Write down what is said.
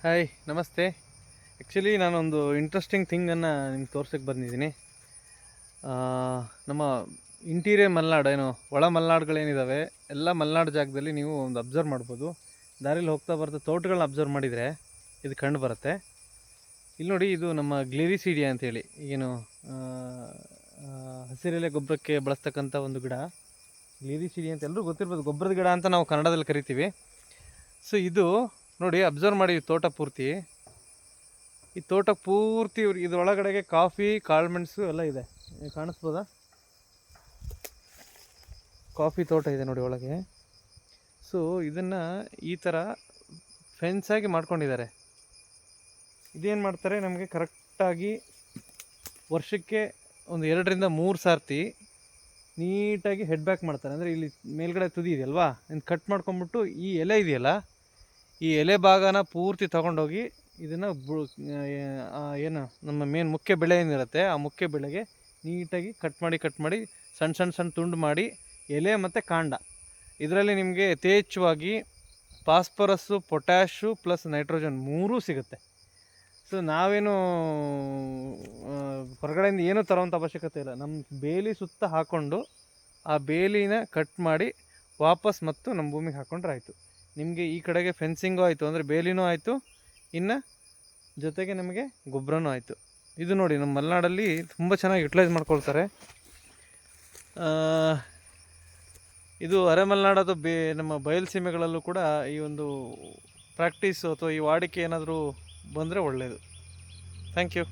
Hi ನಮಸ್ತೆ. Actually ನಾನೊಂದು interesting ಥಿಂಗನ್ನು ನಿಮ್ಗೆ ತೋರ್ಸಕ್ಕೆ ಬಂದಿದ್ದೀನಿ. ಆ, ನಮ್ಮ ಇಂಟೀರಿಯರ್ ಮಲೆನಾಡು ಏನು ಒಳ ಮಲೆನಾಡುಗಳೇನಿದ್ದಾವೆ ಎಲ್ಲ ಮಲೆನಾಡು ಜಾಗದಲ್ಲಿ ನೀವು ಒಂದು ಅಬ್ಸರ್ವ್ ಮಾಡ್ಬೋದು. ದಾರಿಲಿ ಹೋಗ್ತಾ ಬರ್ತಾ ತೋಟಗಳನ್ನ ಅಬ್ಸರ್ವ್ ಮಾಡಿದರೆ ಇದು ಕಂಡು ಬರುತ್ತೆ. ಇಲ್ಲಿ ನೋಡಿ, ಇದು ನಮ್ಮ ಗ್ಲಿರಿಸೀಡಿಯಾ ಅಂತೇಳಿ ಏನು ಹಸಿರೆಲೆ ಗೊಬ್ಬರಕ್ಕೆ ಬಳಸ್ತಕ್ಕಂಥ ಒಂದು ಗಿಡ. ಗ್ಲಿರಿಸೀಡಿಯಾ ಅಂತ ಎಲ್ಲರೂ ಗೊತ್ತಿರ್ಬೋದು, ಗೊಬ್ಬರದ ಗಿಡ ಅಂತ ನಾವು ಕನ್ನಡದಲ್ಲಿ ಕರಿತೀವಿ. ಸೊ ಇದು ನೋಡಿ, ಅಬ್ಸರ್ವ್ ಮಾಡಿ ತೋಟ ಪೂರ್ತಿ. ಈ ತೋಟ ಪೂರ್ತಿ ಇದರೊಳಗಡೆಗೆ ಕಾಫಿ, ಕಾಳುಮೆಣಸು ಎಲ್ಲ ಇದೆ. ಕಾಣಿಸ್ಬೋದಾ? ಕಾಫಿ ತೋಟ ಇದೆ ನೋಡಿ ಒಳಗೆ. ಸೊ ಇದನ್ನು ಈ ಥರ ಫೆನ್ಸಾಗಿ ಮಾಡ್ಕೊಂಡಿದ್ದಾರೆ. ಇದೇನು ಮಾಡ್ತಾರೆ, ನಮಗೆ ಕರೆಕ್ಟಾಗಿ ವರ್ಷಕ್ಕೆ ಒಂದು 2-3 ಸಾರ್ತಿ ನೀಟಾಗಿ ಹೆಡ್ ಬ್ಯಾಕ್ ಮಾಡ್ತಾರೆ. ಅಂದರೆ ಇಲ್ಲಿ ಮೇಲ್ಗಡೆ ತುದಿ ಇದೆಯಲ್ವಾ, ಇನ್ನು ಕಟ್ ಮಾಡ್ಕೊಂಬಿಟ್ಟು ಈ ಎಲೆ ಇದೆಯಲ್ಲ, ಈ ಎಲೆ ಭಾಗನ ಪೂರ್ತಿ ತೊಗೊಂಡೋಗಿ ಇದನ್ನು ಏನು ನಮ್ಮ ಮೇನ್ ಮುಖ್ಯ ಬೆಳೆ ಏನಿರುತ್ತೆ ಆ ಮುಖ್ಯ ಬೆಳೆಗೆ ನೀಟಾಗಿ ಕಟ್ ಮಾಡಿ ಸಣ್ಣ ತುಂಡು ಮಾಡಿ ಎಲೆ ಮತ್ತು ಕಾಂಡ ಇದರಲ್ಲಿ ನಿಮಗೆ ಯಥೇಚ್ಛವಾಗಿ ಫಾಸ್ಫರಸ್ಸು, ಪೊಟ್ಯಾಶು ಪ್ಲಸ್ ನೈಟ್ರೋಜನ್ 3 ಸಿಗುತ್ತೆ. ಸೊ ನಾವೇನು ಹೊರಗಡೆಯಿಂದ ಏನೂ ತರೋವಂಥ ಅವಶ್ಯಕತೆ ಇಲ್ಲ. ನಮ್ಮ ಬೇಲಿ ಸುತ್ತ ಹಾಕ್ಕೊಂಡು ಆ ಬೇಲಿನ ಕಟ್ ಮಾಡಿ ವಾಪಸ್ ಮತ್ತು ನಮ್ಮ ಭೂಮಿಗೆ ಹಾಕ್ಕೊಂಡ್ರೆ ಆಯಿತು. ನಿಮಗೆ ಈ ಕಡೆಗೆ ಫೆನ್ಸಿಂಗು ಆಯಿತು, ಅಂದರೆ ಬೇಲಿನೂ ಆಯಿತು, ಇನ್ನು ಜೊತೆಗೆ ನಮಗೆ ಗೊಬ್ಬರನೂ ಆಯಿತು. ಇದು ನೋಡಿ, ನಮ್ಮ ಮಲೆನಾಡಲ್ಲಿ ತುಂಬ ಚೆನ್ನಾಗಿ ಯುಟಿಲೈಸ್ ಮಾಡ್ಕೊಳ್ತಾರೆ. ಇದು ಅರೆಮಲೆನಾಡು ಅಥವಾ ನಮ್ಮ ಬಯಲುಸೀಮೆಗಳಲ್ಲೂ ಕೂಡ ಈ ಒಂದು ಪ್ರಾಕ್ಟೀಸು ಅಥವಾ ಈ ವಾಡಿಕೆ ಏನಾದರೂ ಬಂದರೆ ಒಳ್ಳೆಯದು. Thank you.